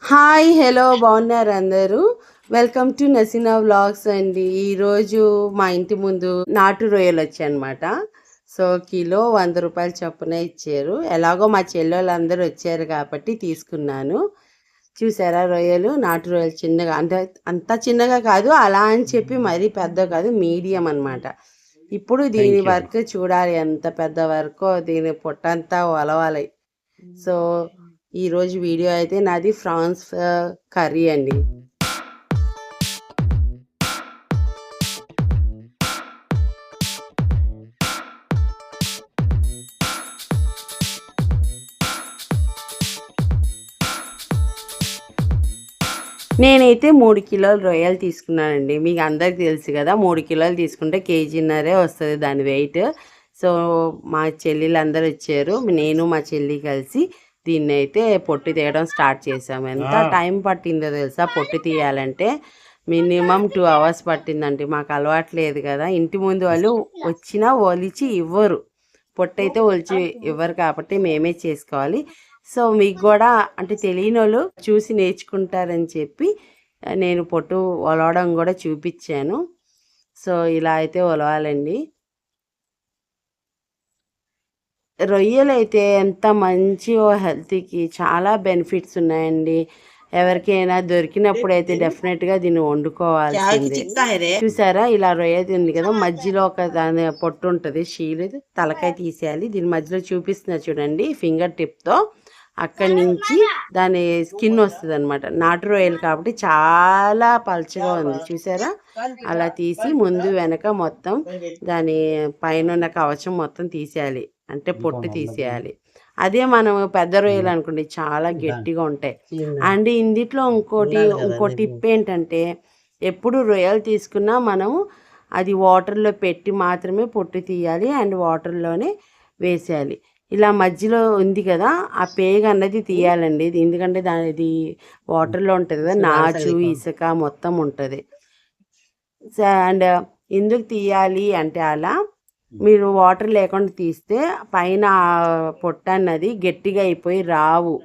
Hi hello బాగున్నారు అందరూ. Welcome to Naseena vlogs అండి. ఈరోజు మా ఇంటి ముందు నాటు రొయ్యలు వచ్చాయన్నమాట. సో కిలో 100 రూపాయలు చొప్పున ఇచ్చారు. ఎలాగో మా చెల్లెళ్ళందరూ వచ్చారు కాబట్టి తీసుకున్నాను. చూసారా రొయ్యలు, నాటు రొయ్యలు చిన్నగా, అంటే అంత చిన్నగా కాదు, అలా అని చెప్పి మరీ పెద్ద కాదు, మీడియం అన్నమాట. ఇప్పుడు దీని వర్క్ చూడాలి, ఎంత పెద్ద వర్కో, దీని పొట్టంతా ఒలవాలి. సో ఈరోజు వీడియో అయితే నాది ఫ్రాన్స్ కర్రీ అండి. నేనైతే 3 కిలోల రొయ్యలు తీసుకున్నానండి. మీకు అందరికి తెలుసు కదా, 3 కిలోలు తీసుకుంటే కేజీన్నరే వస్తుంది దాని వెయిట్. సో మా చెల్లెలు అందరూ వచ్చారు, నేను మా చెల్లి కలిసి దీన్ని అయితే పొట్టు తీయడం స్టార్ట్ చేసాము. ఎంత టైం పట్టిందో తెలుసా పొట్టు తీయాలంటే? మినిమం 2 అవర్స్ పట్టిందండి. మాకు అలవాటు లేదు కదా, ఇంటి ముందు వాళ్ళు వచ్చినా ఒలిచి ఇవ్వరు, పొట్టు అయితే ఒలిచి ఇవ్వరు కాబట్టి మేమే చేసుకోవాలి. సో మీకు కూడా అంటే తెలియని వాళ్ళు చూసి నేర్చుకుంటారని చెప్పి నేను పొట్టు ఒలవడం కూడా చూపించాను. సో ఇలా అయితే ఒలవాలండి. రొయ్యలు అయితే ఎంత మంచిగా హెల్త్కి చాలా బెనిఫిట్స్ ఉన్నాయండి. ఎవరికైనా దొరికినప్పుడు అయితే డెఫినెట్గా దీన్ని వండుకోవాల్సిందే. చూసారా, ఇలా రొయ్య ఉంది కదా, మధ్యలో ఒక దాని పొట్టు ఉంటుంది, షీలు తలకాయ తీసేయాలి. దీని మధ్యలో చూపిస్తున్నా చూడండి, ఫింగర్ టిప్తో అక్కడి నుంచి దాని స్కిన్ వస్తుంది అనమాట. నాటు రొయ్యలు కాబట్టి చాలా పల్చగా ఉంది, చూసారా. అలా తీసి ముందు వెనక మొత్తం దాని పైన ఉన్న కవచం మొత్తం తీసేయాలి, అంటే పొట్టు తీసేయాలి. అదే మనం పెద్ద రొయ్యలు అనుకోండి చాలా గట్టిగా ఉంటాయి. అండ్ ఇందులో ఇంకో టిప్ ఏంటంటే, ఎప్పుడు రొయ్యలు తీసుకున్నా మనము అది వాటర్లో పెట్టి మాత్రమే పొట్టు తీయాలి, అండ్ వాటర్లోనే వేసేయాలి. ఇలా మధ్యలో ఉంది కదా, ఆ పేగ అన్నది తీయాలండి, ఎందుకంటే దానిది వాటర్లో ఉంటుంది కదా, నాచు ఇసుక మొత్తం ఉంటుంది. అండ్ ఎందుకు తీయాలి అంటే, అలా మీరు వాటర్ లేకుండా తీస్తే పైన పొట్ట అన్నది గట్టిగా అయిపోయి రావు,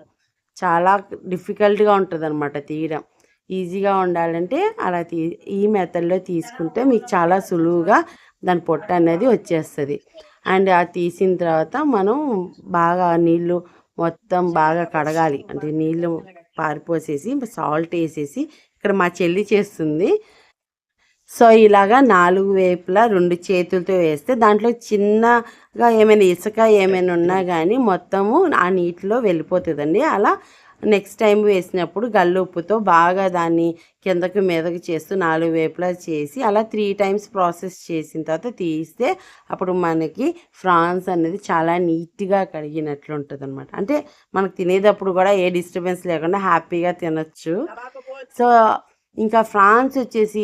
చాలా డిఫికల్ట్గా ఉంటుంది అనమాట తీయడం. ఈజీగా ఉండాలంటే అలా ఈ మెథడ్లో తీసుకుంటే మీకు చాలా సులువుగా దాని పొట్ట అనేది వచ్చేస్తుంది. అండ్ అది తీసిన తర్వాత మనం బాగా నీళ్ళు మొత్తం బాగా కడగాలి, అంటే నీళ్ళు పారిపోసేసి సాల్ట్ వేసేసి, ఇక్కడ మా చెల్లి చేస్తుంది. సో ఇలాగా 4 వైపులా 2 చేతులతో వేస్తే దాంట్లో చిన్నగా ఏమైనా ఇసుక ఏమైనా ఉన్నా కానీ మొత్తము ఆ నీటిలో వెళ్ళిపోతుందండి. అలా నెక్స్ట్ టైం వేసినప్పుడు గల్లుప్పుతో బాగా దాన్ని కిందకి మీదకి చేస్తూ 4 వైపులా చేసి అలా 3 టైమ్స్ ప్రాసెస్ చేసిన తర్వాత తీస్తే అప్పుడు మనకి ఫ్రాన్స్ అనేది చాలా నీట్గా కడిగినట్లు ఉంటుంది అనమాట. అంటే మనకు తినేటప్పుడు కూడా ఏ డిస్టర్బెన్స్ లేకుండా హ్యాపీగా తినచ్చు. సో ఇంకా ఫ్రాన్స్ వచ్చేసి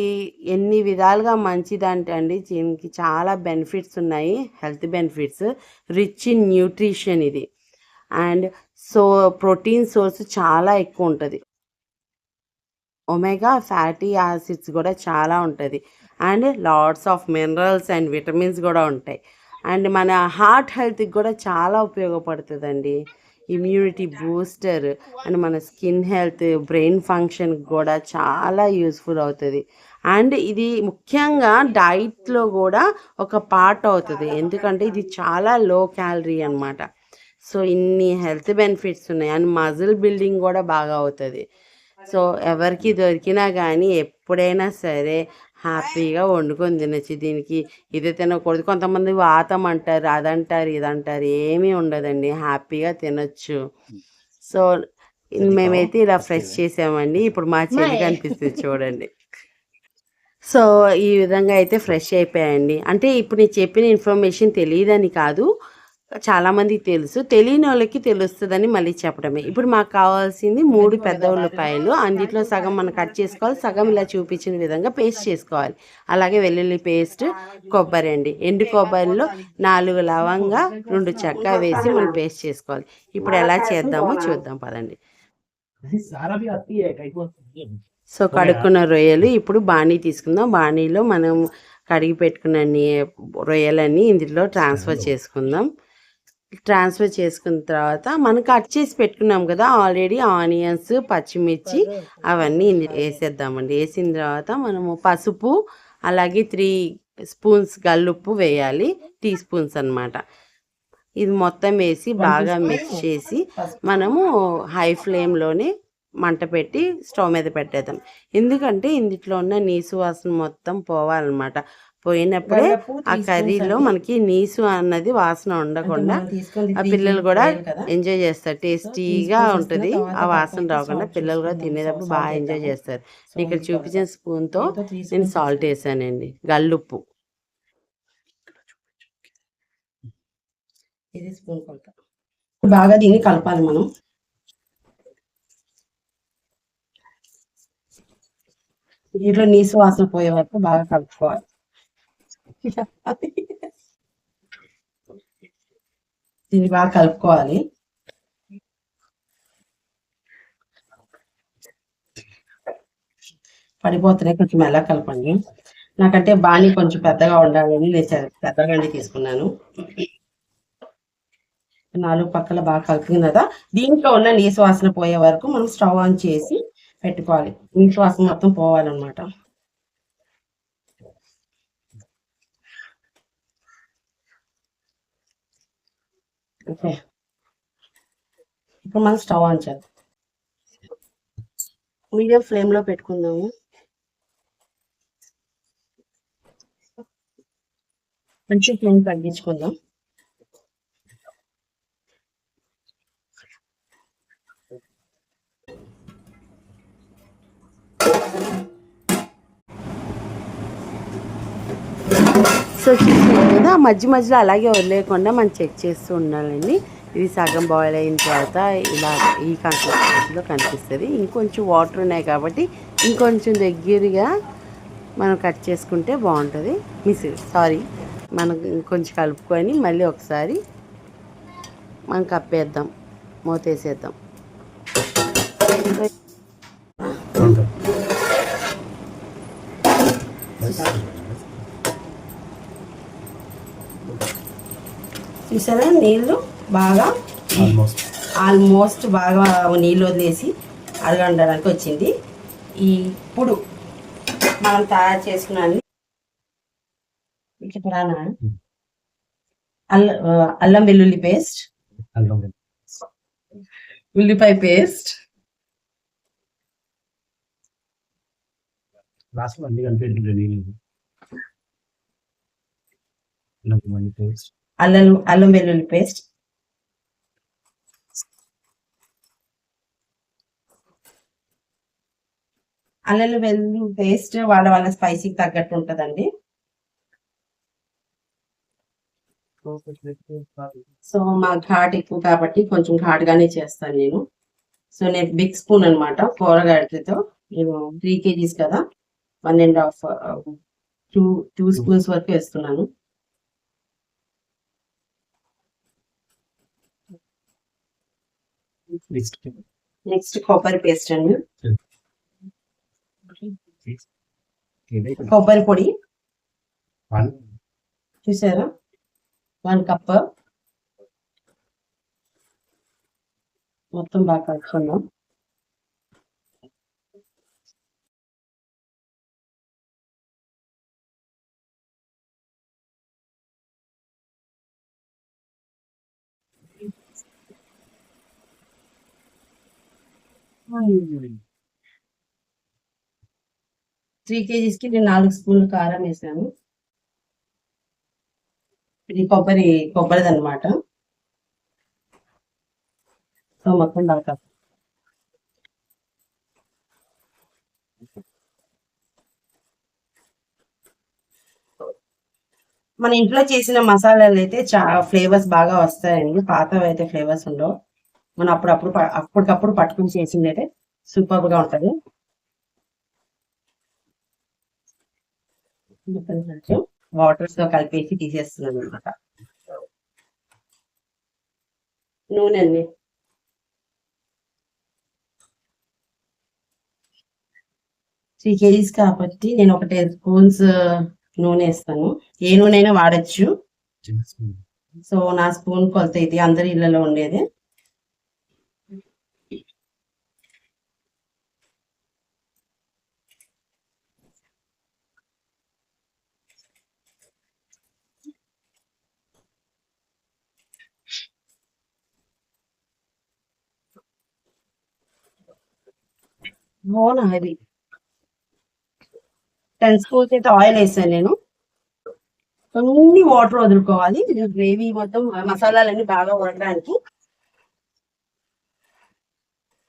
ఎన్ని విధాలుగా మంచిదంటే అండి, దీనికి చాలా బెనిఫిట్స్ ఉన్నాయి, health benefits, rich in nutrition ఇది. అండ్ సో ప్రోటీన్ సోర్స్ చాలా ఎక్కువ ఉంటుంది, ఒమేగా ఫ్యాటీ యాసిడ్స్ కూడా చాలా ఉంటుంది, and lots of minerals and vitamins కూడా ఉంటాయి. అండ్ మన హార్ట్ హెల్త్కి కూడా చాలా ఉపయోగపడుతుందండి, ఇమ్యూనిటీ బూస్టర్, అండ్ మన స్కిన్ హెల్త్, బ్రెయిన్ ఫంక్షన్ కూడా చాలా యూస్ఫుల్ అవుతుంది. అండ్ ఇది ముఖ్యంగా డైట్లో కూడా ఒక పార్ట్ అవుతుంది, ఎందుకంటే ఇది చాలా లో క్యాలరీ అనమాట. సో ఇన్ని హెల్త్ బెనిఫిట్స్ ఉన్నాయి, అండ్ మజిల్ బిల్డింగ్ కూడా బాగా అవుతుంది. సో ఎవరికి దొరికినా కానీ ఎప్పుడైనా సరే హ్యాపీగా వండుకొని తినచ్చు. దీనికి ఇది తినకూడదు, కొంతమంది వాతం అంటారు, అదంటారు, ఇదంటారు, ఏమీ ఉండదండి, హ్యాపీగా తినచ్చు. సో మేమైతే ఇలా ఫ్రెష్ చేసామండి. ఇప్పుడు మా చెల్లి కనిపిస్తుంది చూడండి. సో ఈ విధంగా అయితే ఫ్రెష్ అయిపోయాయండి. అంటే ఇప్పుడు నేను చెప్పిన ఇన్ఫర్మేషన్ తెలియదని కాదు, చాలామందికి తెలుసు, తెలియని వాళ్ళకి తెలుస్తుందని మళ్ళీ చెప్పడమే. ఇప్పుడు మాకు కావాల్సింది 3 పెద్ద ఉల్లిపాయలు, అందులో సగం మనం కట్ చేసుకోవాలి, సగం ఇలా చూపించిన విధంగా పేస్ట్ చేసుకోవాలి. అలాగే వెల్లుల్లి పేస్ట్, కొబ్బరి అండి, ఎండు కొబ్బరిలో 4 లవంగా 2 చెక్క వేసి మనం పేస్ట్ చేసుకోవాలి. ఇప్పుడు ఎలా చేద్దామో చూద్దాం పదండి. సో కడుక్కున్న రొయ్యలు ఇప్పుడు బాణీ తీసుకుందాం. బాణీలో మనం కడిగి పెట్టుకున్న రొయ్యలన్నీ ఇందులో ట్రాన్స్ఫర్ చేసుకుందాం. ట్రాన్స్ఫర్ చేసుకున్న తర్వాత మనం కట్ చేసి పెట్టుకున్నాం కదా ఆల్రెడీ ఆనియన్స్, పచ్చిమిర్చి అవన్నీ వేసేద్దామండి. వేసిన తర్వాత మనము పసుపు అలాగే 3 స్పూన్స్ గల్లుప్పు వేయాలి, టీ స్పూన్స్ అనమాట. ఇది మొత్తం వేసి బాగా మిక్స్ చేసి మనము హై ఫ్లేమ్లోనే మంట పెట్టి స్టవ్ మీద పెట్టేద్దాం. ఎందుకంటే ఇందులో ఉన్న నీసు వాసన మొత్తం పోవాలన్నమాట. పోయినప్పుడే ఆ కర్రీలో మనకి నీసు అన్నది వాసన ఉండకుండా ఆ పిల్లలు కూడా ఎంజాయ్ చేస్తారు. టేస్టీగా ఉంటుంది. ఆ వాసన రాకుండా పిల్లలు కూడా తినేటప్పుడు బాగా ఎంజాయ్ చేస్తారు. ఇక్కడ చూపించిన స్పూన్తో నేను సాల్ట్ వేసానండి, గల్లుప్పు. ఇది స్పూన్ కొలత. బాగా దీన్ని కలపాలి మనం. దీంట్లో నీసు వాసన పోయే వరకు బాగా కలుపుకోవాలి. దీన్ని బాగా కలుపుకోవాలి. పడిపోతున్నాయి, కొంచెం ఎలా కలపండి. నాకంటే బాణీ కొంచెం పెద్దగా ఉండాలని నేను పెద్దగానే తీసుకున్నాను. 4 పక్కల బాగా కలుపుతుంది కదా. దీంట్లో ఉన్న నీసు వాసన పోయే వరకు మనం స్టవ్ ఆన్ చేసి పెట్టుకోవాలి. నీసు వాసన మొత్తం పోవాలన్నమాట. ఓకే, ఇప్పుడు మనం స్టవ్ ఆన్ చేద్దాం. మీడియం ఫ్లేమ్లో పెట్టుకుందాము. కొంచెం ఫ్లేమ్ తగ్గించుకుందాం. సో చూసాం కదా, మధ్య మధ్యలో అలాగే వదిలేయకుండా మనం చెక్ చేస్తూ ఉండాలండి. ఇది సగం బాయిల్ అయిన తర్వాత ఇలా ఈ కన్సిస్టెన్సీలో కనిపిస్తుంది. ఇంకొంచెం వాటర్ ఉన్నాయి కాబట్టి ఇంకొంచెం దగ్గరగా మనం కట్ చేసుకుంటే బాగుంటుంది. మనం ఇంకొంచెం కలుపుకొని మళ్ళీ ఒకసారి మనం కప్పేద్దాం, మూతేసేద్దాం. చూసారా, నీళ్ళు బాగా ఆల్మోస్ట్ బాగా నీళ్ళు వదిలేసి అరగంటడానికి వచ్చింది. ఇప్పుడు మనం తయారు చేసుకున్న అల్లం వెల్లుల్లి పేస్ట్, ఉల్లిపాయ పేస్ట్, అల్లం వెల్లుల్లి పేస్ట్, అల్లం వెల్లుల్లి పేస్ట్ వాళ్ళ స్పైసీకి తగ్గట్టు ఉంటుందండి. సో మా ఘాట్ ఎక్కువ కాబట్టి కొంచెం ఘాటుగానే చేస్తాను నేను. సో నేను బిగ్ స్పూన్ అనమాట, కూరగాయలతో నేను 3 kgs కదా, 1.5 2 స్పూన్స్ వరకు వేస్తున్నాను. నెక్స్ట్ కొబ్బరి పేస్ట్ అండి, కొబ్బరి పొడి చూసారా, 1 కప్. మొత్తం బాగా కలుపుకుందాం. త్రీ కేజీస్కి నేను 4 స్పూన్లు కారం వేసాను. ఇది కొబ్బరిది అనమాట. సో మొత్తం బాగా మన ఇంట్లో చేసిన మసాలాలు అయితే ఫ్లేవర్స్ బాగా వస్తాయండి. పాతవి అయితే ఫ్లేవర్స్ ఉండవు. మనం అప్పటికప్పుడు పట్టుకుని చేసింది అయితే సూపర్ గా ఉంటది. వాటర్స్ తో కలిపేసి తీసేస్తున్నాను అనమాట. నూనె అండి, త్రీ కేజీస్ కాబట్టి నేను ఒక 10 స్పూన్స్ నూనె వేస్తాను. ఏ నూనె అయినా వాడచ్చు. సో నా స్పూన్ కొలత ఇది అందరి ఇళ్ళలో ఉండేది. అవునా, అది 10 స్పూన్స్ అయితే ఆయిల్ వేసాను నేను. కొన్ని వాటర్ వదులుకోవాలి గ్రేవీ మొత్తం మసాలాలన్నీ బాగా ఉడకడానికి.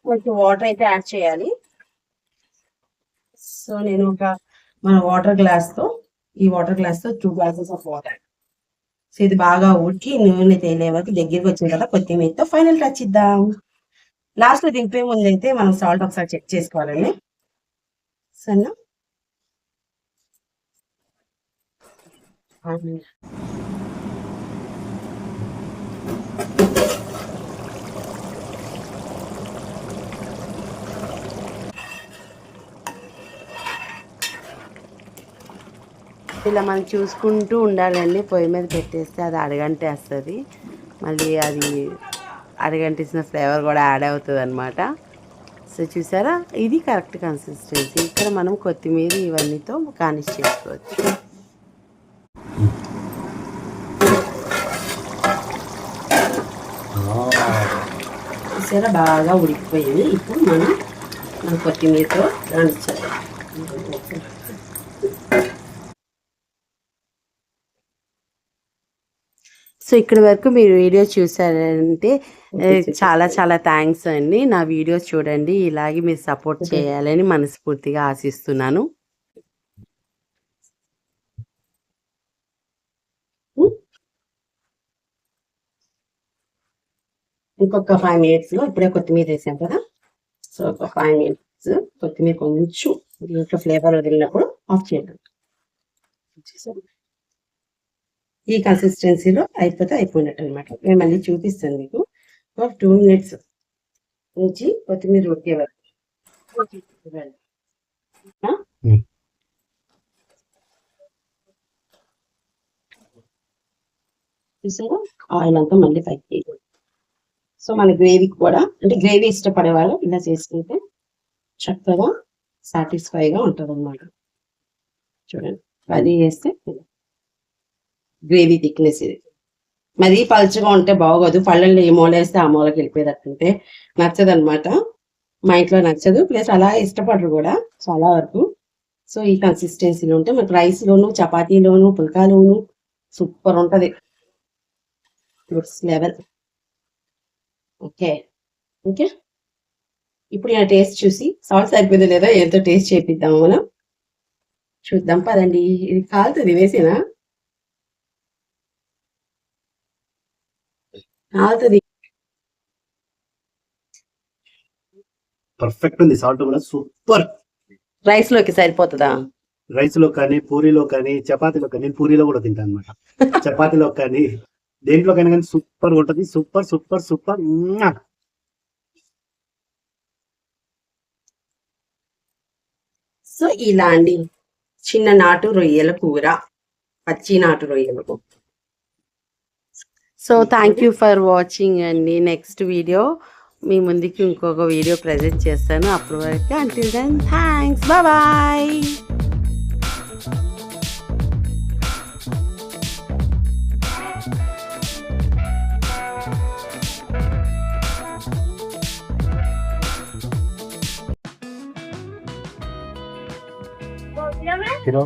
కొంచెం వాటర్ అయితే యాడ్ చేయాలి. సో నేను మన ఈ వాటర్ గ్లాస్ తో 2 గ్లాసెస్ ఆఫ్ వాటర్. సో ఇది బాగా ఉడికి నూనె తేలే వరకు దగ్గరికి వచ్చిన తర్వాత కొత్తిమీరతో ఫైనల్ టచ్ ఇద్దాం. లాస్ట్ లో దింపే ముందు అయితే మనం సాల్ట్ ఒకసారి చెక్ చేసుకోవాలండి. సరేనా? ఇలా మనం చూసుకుంటూ ఉండాలండి. పొయ్యి మీద పెట్టేస్తే అది అడగంటేస్తుంది. మళ్ళీ అది అడగంటేసిన ఫ్లేవర్ కూడా యాడ్ అవుతుంది అనమాట. సో చూసారా, ఇది కరెక్ట్ కన్సిస్టెన్సీ. ఇక్కడ మనం కొత్తిమీర ఇవన్నీతో గార్నిష్ చేసుకోవచ్చు. చూసారా, బాగా ఉడికిపోయింది. ఇప్పుడు మనం కొత్తిమీరతో గార్నిష్ చేద్దాం. సో ఇక్కడి వరకు మీరు వీడియో చూసారంటే చాలా చాలా థ్యాంక్స్ అండి. నా వీడియోస్ చూడండి, ఇలాగే మీరు సపోర్ట్ చేయాలని మనస్ఫూర్తిగా ఆశిస్తున్నాను. ఇంకొక 5 minutes లో ఇప్పుడే కొత్తిమీర వేసాం కదా, సో ఒక 5 minutes కొత్తిమీర కొంచెం దీంట్లో ఫ్లేవర్ వదిలినప్పుడు ఆఫ్ చేద్దాం. ఈ కన్సిస్టెన్సీలో అయిపోయినట్టు అనమాట. నేను మళ్ళీ చూపిస్తాను మీకు. 2 minutes నుంచి కొత్తిమీర ఉడికే వరకు చూసారా, ఆయిల్ అంతా మళ్ళీ పైకి. సో మన గ్రేవీకి కూడా, అంటే గ్రేవీ ఇష్టపడే వాళ్ళు ఇలా చేసుకుంటే చక్కగా సాటిస్ఫైగా ఉంటుంది అన్నమాట. చూడండి, అది చేస్తే గ్రేవీ థిక్నెస్ ఇది. మరీ పలుచగా ఉంటే బాగోదు. పళ్ళల్లో ఏ మూల వేస్తే ఆ మూలకి వెళ్ళిపోయేటట్టుంటే నచ్చదు అనమాట. మా ఇంట్లో నచ్చదు, ప్లస్ అలా ఇష్టపడరు కూడా చాలా వరకు. సో ఈ కన్సిస్టెన్సీలో ఉంటే మనకు రైస్లోను, చపాతీలోను, పుల్కాలోను సూపర్ ఉంటుంది. Goods level. ఓకే ఓకే, ఇప్పుడు నేను టేస్ట్ చూసి సాల్ట్ సరిపోయిందో లేదో ఎంతో టేస్ట్ చేపిద్దాము. మనం చూద్దాం పదండి. ఇది కాలుతుంది, వేసేనా? కాలుతుంది. పర్ఫెక్ట్ ఉంది. సాల్ట్ కూడా సూపర్. రైస్ లోకి సరిపోతుందా? రైస్ లో కానీ, పూరీలో కానీ, చపాతీలో కానీ. నేను పూరీలో కూడా తింటాను అనమాట. చపాతీలో కానీ, దేంట్లోకైనా కానీ సూపర్ ఉంటుంది. Super super super. సో ఇలా అండి, చిన్న నాటు రొయ్యల కూర, పచ్చి నాటు రొయ్యల కూర. So thank you for watching అండి. నెక్స్ట్ వీడియో మీ ముందుకి ఇంకొక వీడియో ప్రజెంట్ చేస్తాను. అప్పటి వరకు until then thanks, bye. Pero